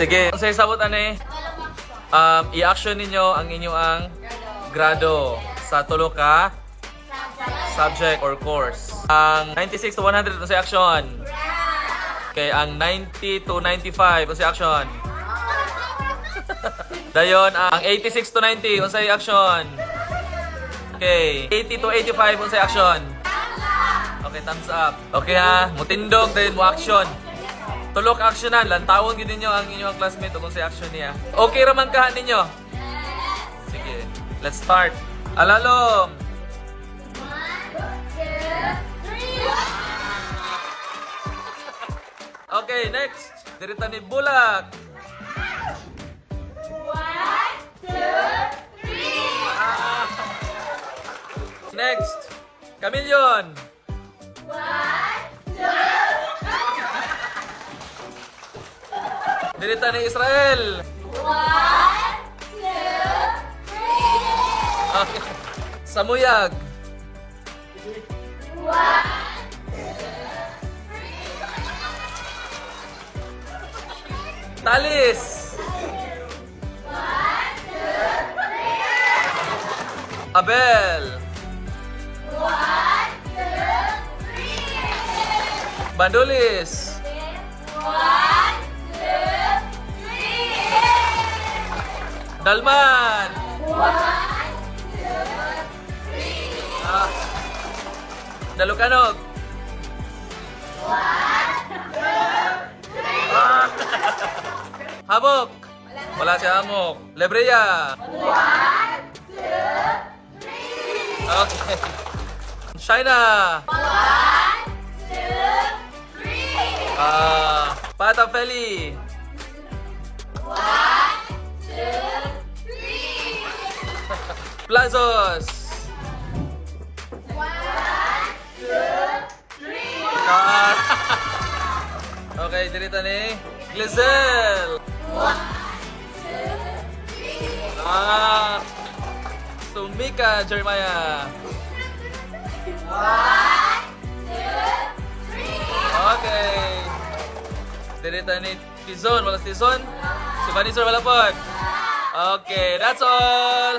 Sige, sa sabot ani, i-action ninyo ang inyong grado sa tulo ka subject or course. Ang 96 to 100 unsay action? Okay, ang 90 to 95 unsay action? Dayon, ang 86 to 90 unsay action? Okay, 80 to 85 unsay action? Okay, thumbs up. Okay ha, mutindog din mo action. Tulok actionan, lantawon gid ninyo ang inyong classmate kung sa action niya. Okay raman ka ninyo? Sige, let's start. Alalom. 1, 2, 3. Okay, next. Dirita ni Bulak. 1, 2, 3. Next. Chameleon. 1, 2. Dirita ni Israel. 1, 2, 3. Okay. Samuyag. 1, 2, 3. Talis. 1, 2, 3. Abel. 1, 2, 3. Bandulis. 1, 2, 3. Dalman. 1, 2, 3. Dalukanog. 1, 2, 3. Habok. Wala si Hamok. Lebreya. 1, 2, 3. Okay. Shaina. 1, 2, 3. Pata Feli. 1, 2, 3. Plazos. 1, 2, 3. Okay, dirita ni Glizel. 1, 2, 3. Sumika Jeremiah. 1, 2, 3. Okay. Dirita ni Tizon. Wala si Tizon? Si Vanisor wala po. Okay, that's all.